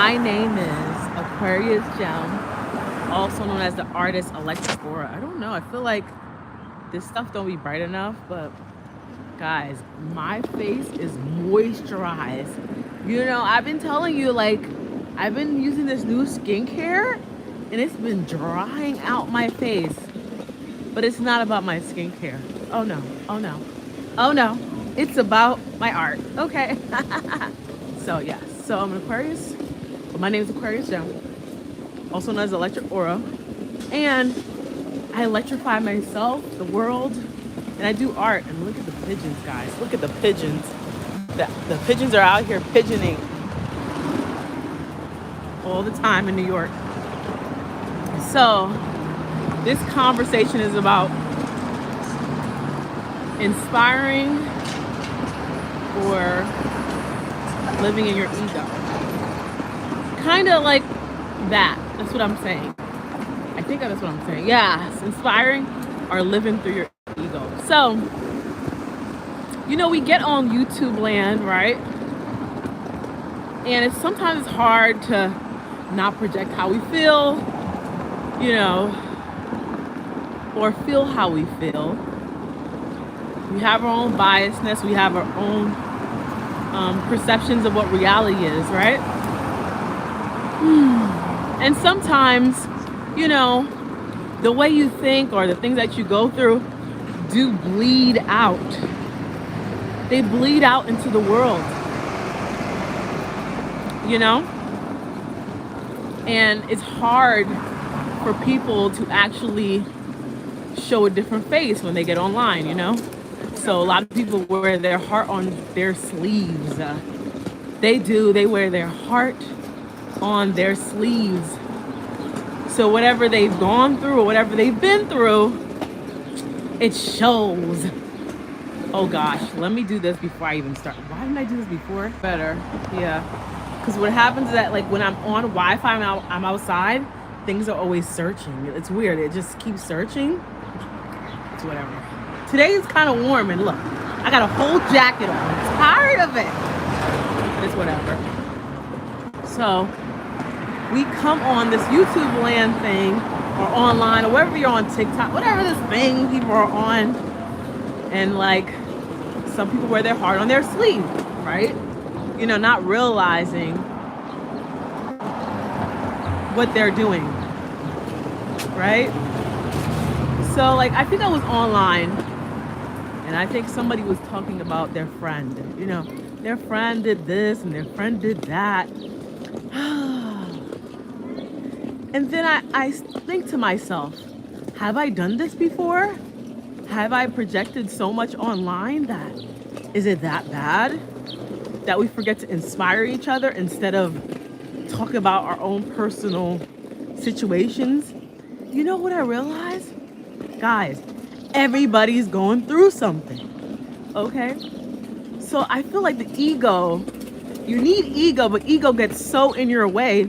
My name is Aquarius Gem, also known as the artist Electric Aura. I don't know. I feel like this stuff don't be bright enough, but guys, my face is moisturized. You know, I've been telling you, like, I've been using this new skincare and it's been drying out my face. But it's not about my skincare. Oh no, oh no, oh no. It's about my art, okay? So yeah, so I'm an Aquarius. My name is Aquarius Gem, also known as Electric Aura. And I electrify myself, the world, and I do art. And look at the pigeons, guys. Look at the pigeons. The pigeons are out here pigeoning all the time in New York. So this conversation is about inspiring or living in your ego. Kind of like that. That's what I'm saying. I think that's what I'm saying. Yes, inspiring or living through your ego. So, you know, we get on YouTube land, right? And it's sometimes hard to not project how we feel, you know, or feel how we feel. We have our own biasness. We have our own perceptions of what reality is, right? And sometimes, you know, the way you think or the things that you go through do bleed out. They bleed out into the world, you know? And it's hard for people to actually show a different face when they get online, you know? So a lot of people wear their heart on their sleeves. They wear their heart on their sleeves. So whatever they've gone through or whatever they've been through, it shows. Oh gosh, let me do this before I even start. Why didn't I do this before? Better, yeah. Because what happens is that, like, when I'm on Wi-Fi and I'm outside, things are always searching. It's weird. It just keeps searching. It's whatever. Today is kind of warm, and look, I got a whole jacket on. I'm tired of it. But it's whatever. So we come on this YouTube land thing, or online, or wherever you're on TikTok, whatever this thing people are on, and like some people wear their heart on their sleeve, right? You know, not realizing what they're doing, right? So like, I think I was online and I think somebody was talking about their friend, you know, their friend did this and their friend did that. And then I think to myself, have I done this before? Have I projected so much online that, is it that bad that we forget to inspire each other instead of talk about our own personal situations? You know what I realized? Guys, everybody's going through something, okay? So I feel like the ego, you need ego, but ego gets so in your way.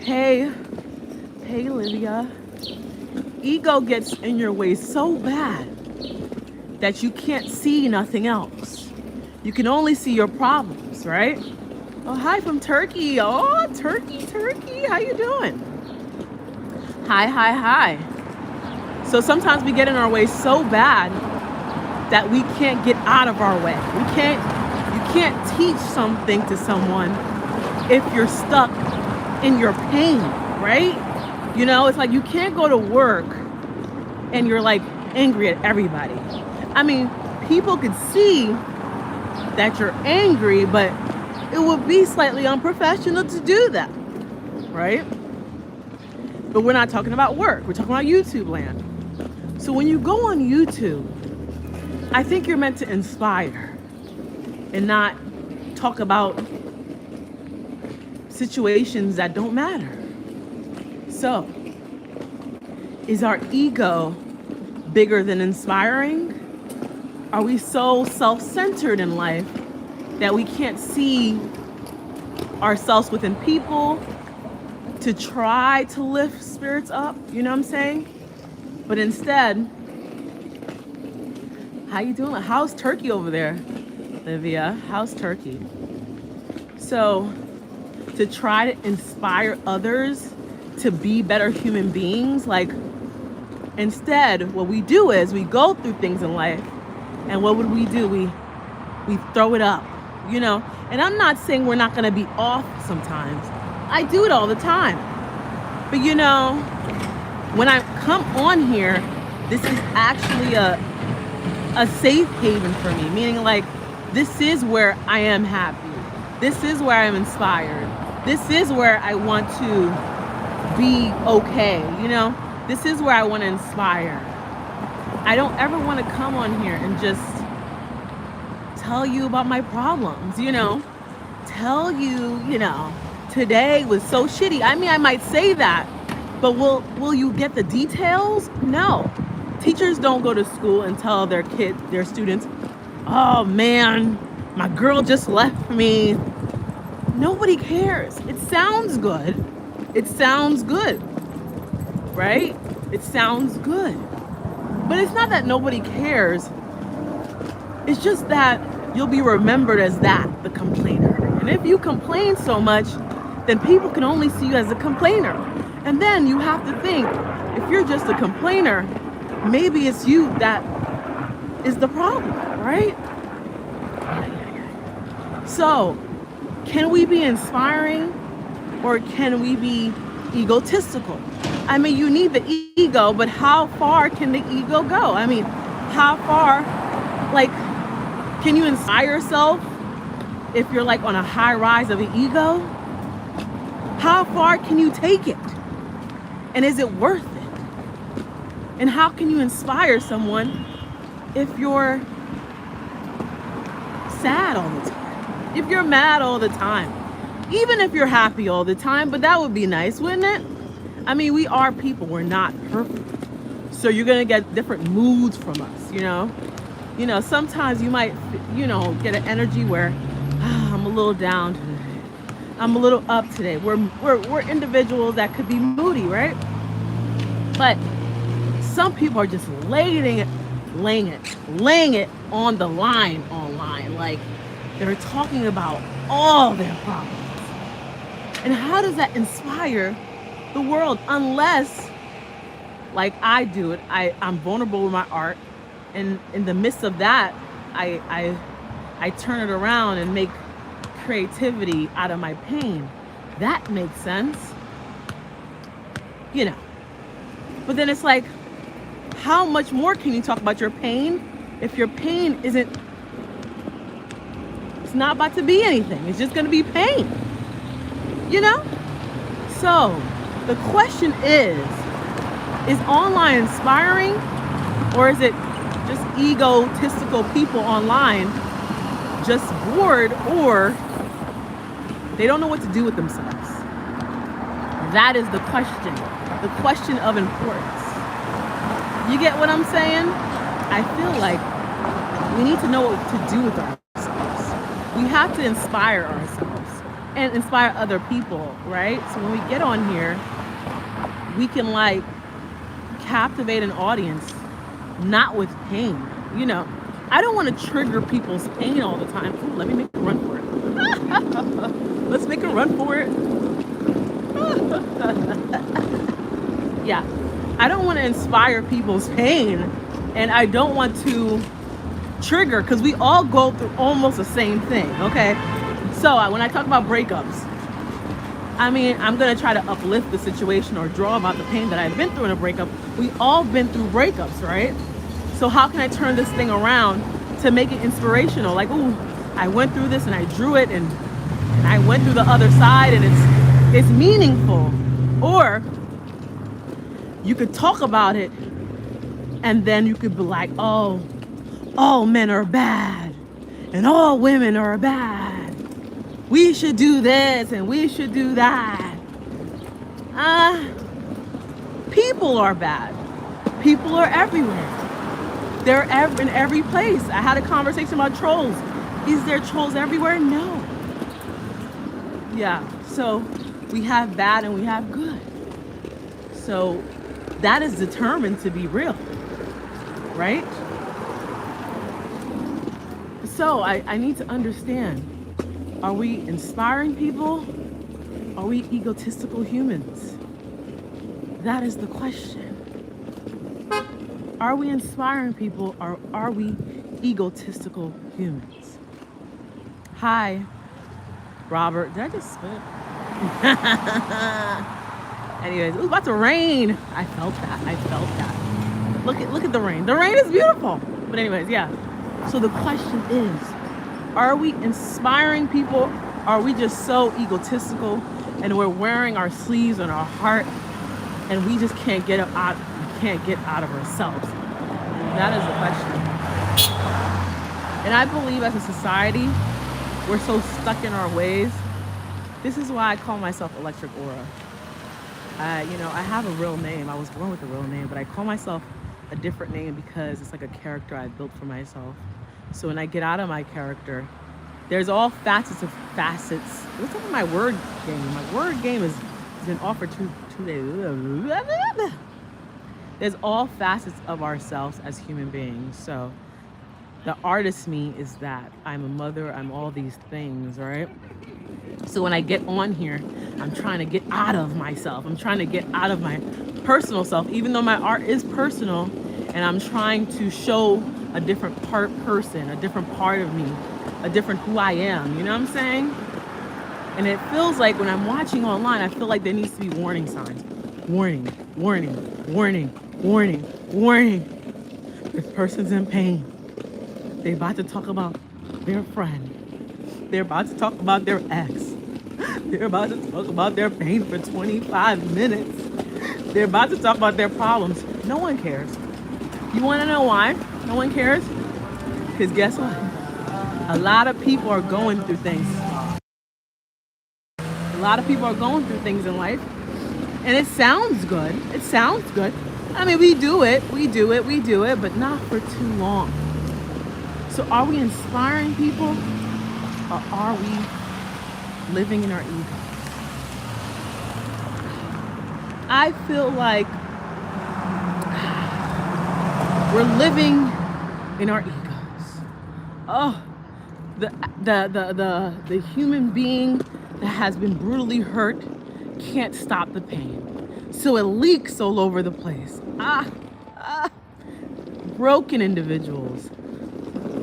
Hey, Lydia. Ego gets in your way so bad that you can't see nothing else. You can only see your problems, right? Oh, hi from Turkey. Oh, Turkey. How you doing? Hi. So sometimes we get in our way so bad that we can't get out of our way. You can't teach something to someone if you're stuck in your pain, right? You know, it's like you can't go to work and you're like angry at everybody. I mean, people could see that you're angry, but it would be slightly unprofessional to do that, right? But we're not talking about work. We're talking about YouTube land. So when you go on YouTube, I think you're meant to inspire and not talk about situations that don't matter. So, is our ego bigger than inspiring? Are we so self-centered in life that we can't see ourselves within people to try to lift spirits up? You know what I'm saying? But instead, how you doing? How's Turkey over there, Livia? How's Turkey? So to try to inspire others to be better human beings. Like, instead, what we do is we go through things in life, and what would we do? We throw it up, you know? And I'm not saying we're not gonna be off sometimes. I do it all the time. But you know, when I come on here, this is actually a safe haven for me, meaning like, this is where I am happy. This is where I am inspired. This is where I want to be okay, you know? This is where I want to inspire. I don't ever want to come on here and just tell you about my problems, you know? Tell you, you know, today was so shitty. I mean, I might say that, but will you get the details? No. Teachers don't go to school and tell their students, oh man, my girl just left me. Nobody cares. It sounds good. It sounds good, right? It sounds good. But it's not that nobody cares. It's just that you'll be remembered as that, the complainer. And if you complain so much, then people can only see you as a complainer. And then you have to think, if you're just a complainer, maybe it's you that is the problem, right? So, can we be inspiring, or can we be egotistical? I mean, you need the ego, but how far can the ego go? I mean, how far, like, can you inspire yourself if you're like on a high rise of an ego? How far can you take it? And is it worth it? And how can you inspire someone if you're sad all the time? If you're mad all the time? Even if you're happy all the time, but that would be nice, wouldn't it? I mean, we are people, we're not perfect. So you're gonna get different moods from us, you know? You know, sometimes you might, you know, get an energy where I'm a little down today. I'm a little up today. We're individuals that could be moody, right? But some people are just laying it on the line online. Like, they're talking about all their problems. And how does that inspire the world? Unless, like I do it, I'm vulnerable with my art, and in the midst of that, I turn it around and make creativity out of my pain. That makes sense, you know. But then it's like, how much more can you talk about your pain if your pain isn't, it's not about to be anything. It's just going to be pain, you know? So the question is online inspiring, or is it just egotistical people online just bored, or they don't know what to do with themselves? That is the question of importance. You get what I'm saying? I feel like we need to know what to do with ourselves. We have to inspire ourselves and inspire other people, right? So when we get on here, we can like captivate an audience, not with pain. You know, I don't want to trigger people's pain all the time. Ooh, let me make a run for it. Let's make a run for it. Yeah, I don't want to inspire people's pain, and I don't want to trigger, because we all go through almost the same thing, okay? So when I talk about breakups, I mean, I'm going to try to uplift the situation or draw about the pain that I've been through in a breakup. We all been through breakups, right? So how can I turn this thing around to make it inspirational? Like, ooh, I went through this and I drew it, and I went through the other side, and it's meaningful. Or you could talk about it, and then you could be like, oh, all men are bad and all women are bad. We should do this and we should do that. People are bad. People are everywhere. They're in every place. I had a conversation about trolls. Is there trolls everywhere? No. Yeah, so we have bad and we have good. So that is determined to be real, right? So I need to understand, are we inspiring people, Are we egotistical humans? That is the question. Are we inspiring people, or are we egotistical humans? Hi, Robert. Did I just spit? Anyways, it was about to rain. I felt that. Look at the rain. The rain is beautiful. But anyways, yeah. So the question is, are we inspiring people? Are we just so egotistical and we're wearing our sleeves on our heart and we just can't get out of ourselves? That is the question. And I believe as a society, we're so stuck in our ways. This is why I call myself Electric Aura. I have a real name. I was born with a real name, but I call myself a different name because it's like a character I built for myself. So when I get out of my character, there's all facets. What's up with my word game? My word game has been off for two days. There's all facets of ourselves as human beings. So the artist me is that I'm a mother, I'm all these things, right? So when I get on here, I'm trying to get out of myself. I'm trying to get out of my personal self, even though my art is personal, and I'm trying to show a different person, a different part of me, a different who I am, you know what I'm saying? And it feels like when I'm watching online, I feel like there needs to be warning signs. Warning, warning, warning, warning, warning. This person's in pain. They're about to talk about their friend. They're about to talk about their ex. They're about to talk about their pain for 25 minutes. They're about to talk about their problems. No one cares. You want to know why no one cares? Because guess what? A lot of people are going through things. A lot of people are going through things in life. And it sounds good. It sounds good. I mean, we do it, but not for too long. So are we inspiring people, or are we living in our egos? I feel like we're living in our egos. Oh, the human being that has been brutally hurt can't stop the pain. So it leaks all over the place. Broken individuals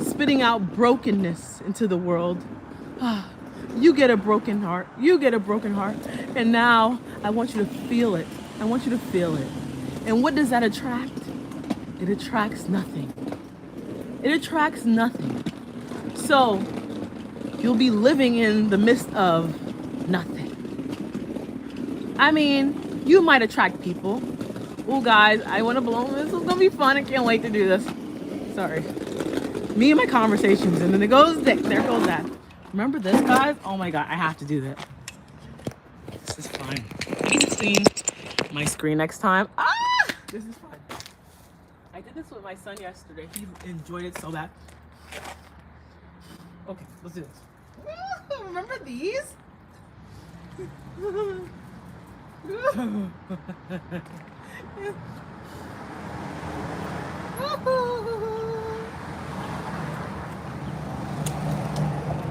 spitting out brokenness into the world. You get a broken heart. And now I want you to feel it. And what does that attract? It attracts nothing. So you'll be living in the midst of nothing. I mean, you might attract people. Oh, guys, I want to blow them. This is going to be fun. I can't wait to do this. Sorry. Me and my conversations, and then there goes that. Remember this, guys? Oh my God, I have to do that. This is fun. Clean my screen next time. This is fun. I did this with my son yesterday. He enjoyed it so bad. Okay, let's do this. Remember these?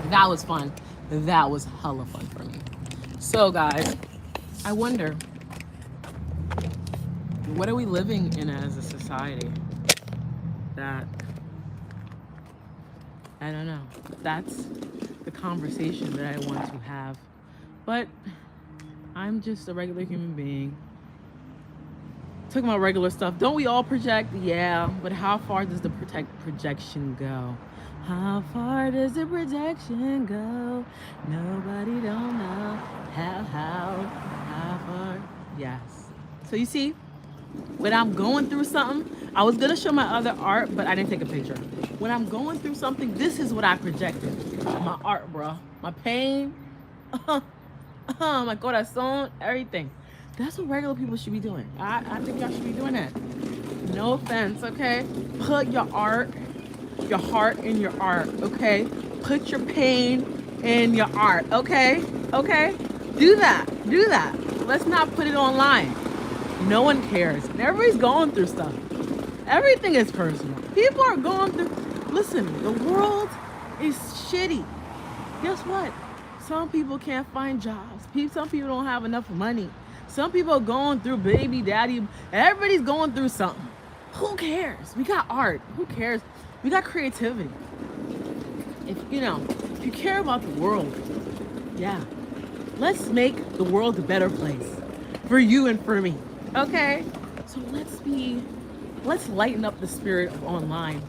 That was fun. That was hella fun for me. So guys, I wonder, what are we living in as a society that, I don't know, that's the conversation that I want to have. But I'm just a regular human being. Talking about regular stuff. Don't we all project? Yeah, but how far does the projection go? How far does the projection go? Nobody don't know how far. Yes. So you see, when I'm going through something, I was gonna show my other art, but I didn't take a picture. When I'm going through something, this is what I projected. My art, bro. My pain. My corazón, everything. That's what regular people should be doing. I think y'all should be doing that. No offense, okay? Put your heart in your art, okay? Put your pain in your art, okay? Okay? Do that. Let's not put it online. No one cares. Everybody's going through stuff. Everything is personal. People are going through. Listen, the world is shitty. Guess what? Some people can't find jobs. Some people don't have enough money. Some people are going through baby daddy. Everybody's going through something. Who cares? We got art. Who cares? We got creativity. If you care about the world, yeah, let's make the world a better place for you and for me. Okay? So let's lighten up the spirit of online.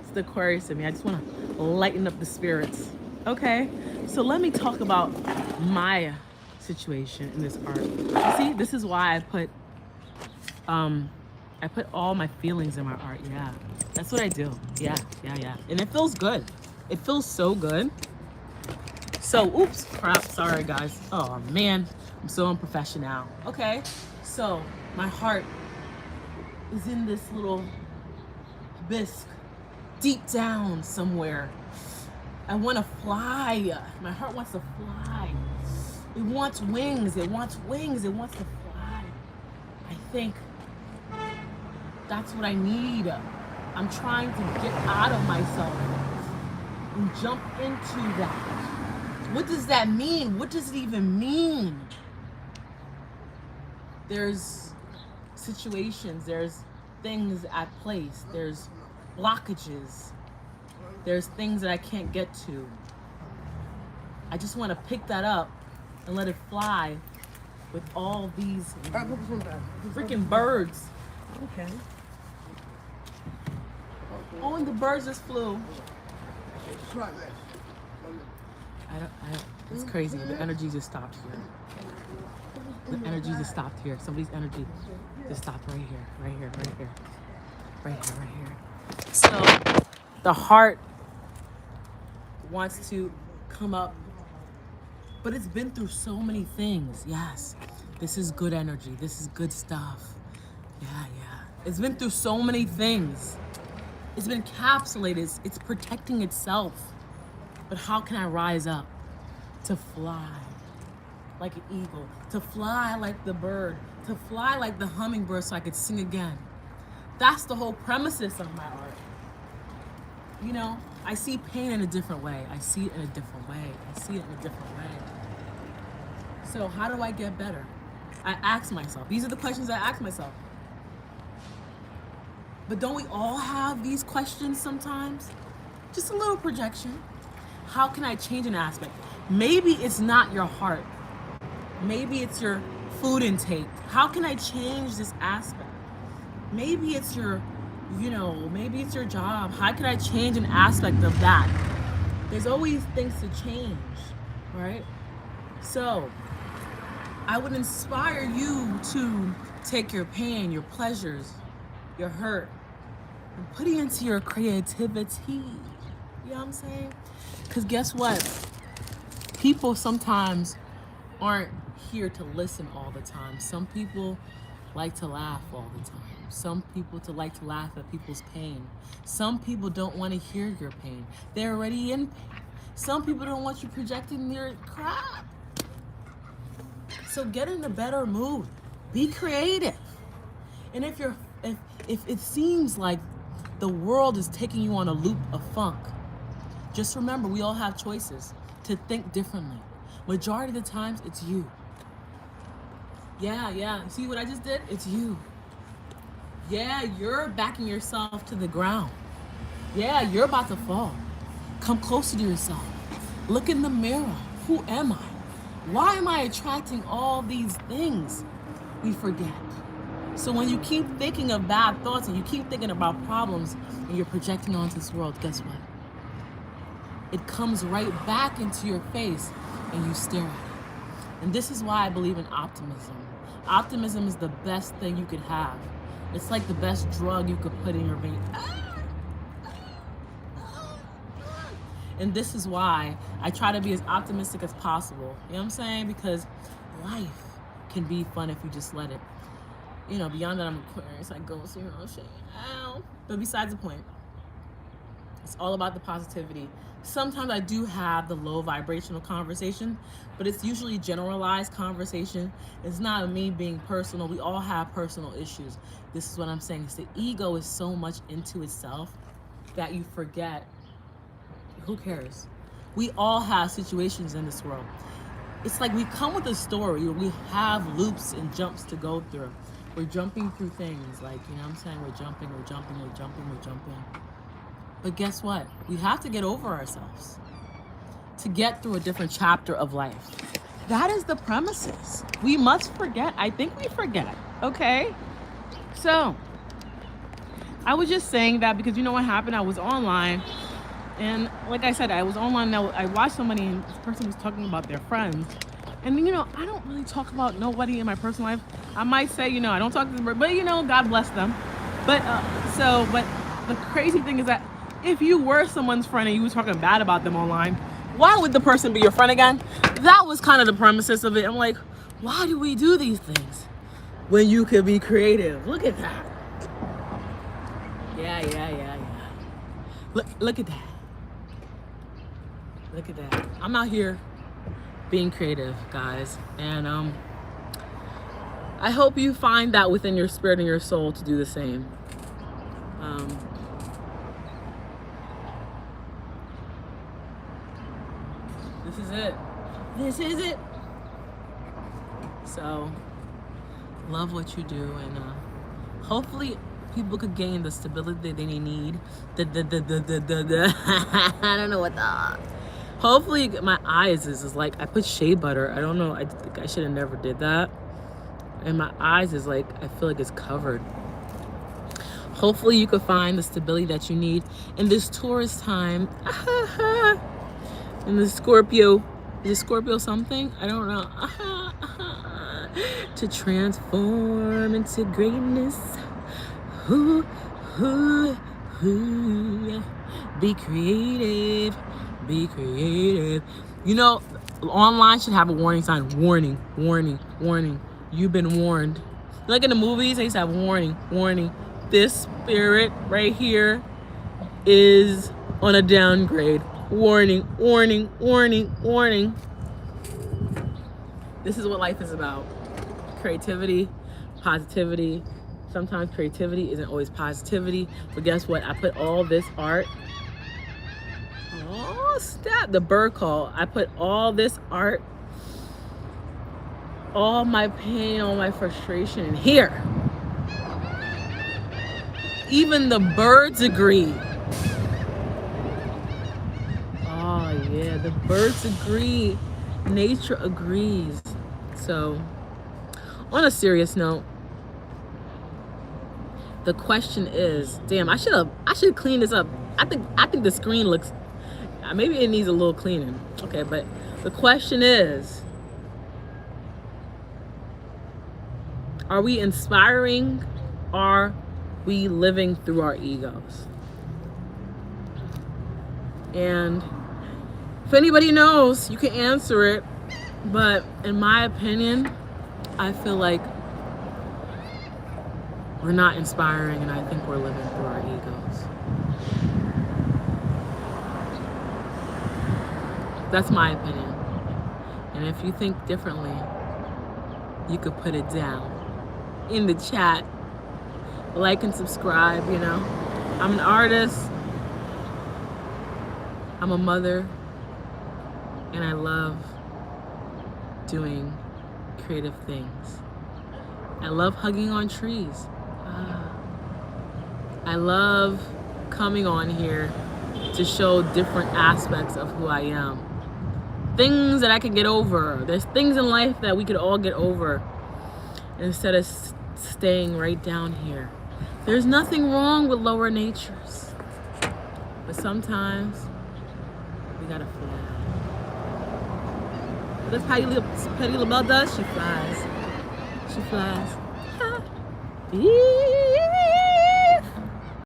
It's the Aquarius in me. I just want to lighten up the spirits. Okay? So let me talk about my situation in this art. You see, this is why I put all my feelings in my art. Yeah. That's what I do. Yeah. And it feels good. It feels so good. So, oops, crap. Sorry, guys. Oh, man. I'm so unprofessional. Okay. So, my heart is in this little bisque deep down somewhere. I want to fly. My heart wants to fly. It wants wings. It wants wings. It wants to fly. I think that's what I need. I'm trying to get out of myself and jump into that. What does that mean? What does it even mean? There's situations, there's things at place, there's blockages, there's things that I can't get to. I just want to pick that up and let it fly with all these freaking birds. Okay. Oh, and the birds just flew. It's crazy. The energy just stopped here. The energy just stopped here. Somebody's energy just stopped right here. So the heart wants to come up, but it's been through so many things. Yes, this is good energy. This is good stuff. Yeah. It's been through so many things. It's been encapsulated. It's protecting itself. But how can I rise up to fly like an eagle, to fly like the bird, to fly like the hummingbird so I could sing again? That's the whole premises of my art. I see pain in a different way. I see it in a different way. So how do I get better? I ask myself. These are the questions I ask myself. But don't we all have these questions sometimes? Just a little projection. How can I change an aspect? Maybe it's not your heart. Maybe it's your food intake. How can I change this aspect? Maybe it's maybe it's your job. How can I change an aspect of that? There's always things to change, right? So I would inspire you to take your pain, your pleasures, your hurt, and put it into your creativity. You know what I'm saying? Because guess what? People sometimes aren't here to listen all the time. Some people like to laugh all the time. Some people like to laugh at people's pain. Some people don't want to hear your pain. They're already in pain. Some people don't want you projecting their crap. So get in a better mood. Be creative. And if it seems like the world is taking you on a loop of funk, just remember we all have choices to think differently. Majority of the times, it's you. Yeah. See what I just did? It's you. Yeah, you're backing yourself to the ground. Yeah, you're about to fall. Come closer to yourself. Look in the mirror. Who am I? Why am I attracting all these things? We forget. So when you keep thinking of bad thoughts and you keep thinking about problems and you're projecting onto this world, guess what? It comes right back into your face and you stare at it. And this is why I believe in optimism. Optimism is the best thing you could have. It's like the best drug you could put in your vein. And this is why I try to be as optimistic as possible. You know what I'm saying? Because life can be fun if you just let it. Beyond that, I'm Aquarius. I go, so shit. Ow. But besides the point, it's all about the positivity. Sometimes I do have the low vibrational conversation, but it's usually generalized conversation. It's not me being personal. We all have personal issues. This is what I'm saying. It's the ego is so much into itself that you forget. Who cares? We all have situations in this world. It's like we come with a story, or we have loops and jumps to go through. We're jumping through things, like, you know what I'm saying? We're jumping. But guess what? We have to get over ourselves to get through a different chapter of life. That is the premises. We must forget. I think we forget. Okay? So, I was just saying that because you know what happened? I was online. And like I said, I was online. Now I watched somebody, and this person was talking about their friends. And you know, I don't really talk about nobody in my personal life. I might say, you know, I don't talk to them, but you know, God bless them. But but the crazy thing is that if you were someone's friend and you were talking bad about them online, why would the person be your friend again? That was kind of the premises of it. I'm like, why do we do these things when you could be creative? Look at that. Yeah. Look at that. Look at that. I'm out here being creative, guys. And I hope you find that within your spirit and your soul to do the same. This is it. So, love what you do, and hopefully people could gain the stability they need. I don't know what the... Hopefully my eyes is like, I put shea butter. I don't know. I think I should have never did that. And my eyes is like, I feel like it's covered. Hopefully you could find the stability that you need in this Taurus time. In the Scorpio. Is it Scorpio something? I don't know. To transform into greatness. Be creative. Be creative. You know, online should have a warning sign. Warning. You've been warned. Like in the movies, they used to have warning. This spirit right here is on a downgrade. Warning. This is what life is about. Creativity, positivity. Sometimes creativity isn't always positivity. But guess what? I put all this art. Oh, snap. The bird call. I put all this art, all my pain, all my frustration in here. Even the birds agree. Oh, yeah. The birds agree. Nature agrees. So, on a serious note, the question is, damn, I should clean this up. I think the screen looks, maybe it needs a little cleaning. Okay, but the question is, are we inspiring? Are we living through our egos? And if anybody knows, you can answer it. But in my opinion, I feel like we're not inspiring, and I think we're living through our egos. That's my opinion. And if you think differently, you could put it down in the chat. Like and subscribe, you know. I'm an artist. I'm a mother. And I love doing creative things. I love hugging on trees. I love coming on here to show different aspects of who I am. Things that I can get over. There's things in life that we could all get over instead of staying right down here. There's nothing wrong with lower natures. But sometimes we gotta fly. That's how Patty LaBelle does. She flies. She flies.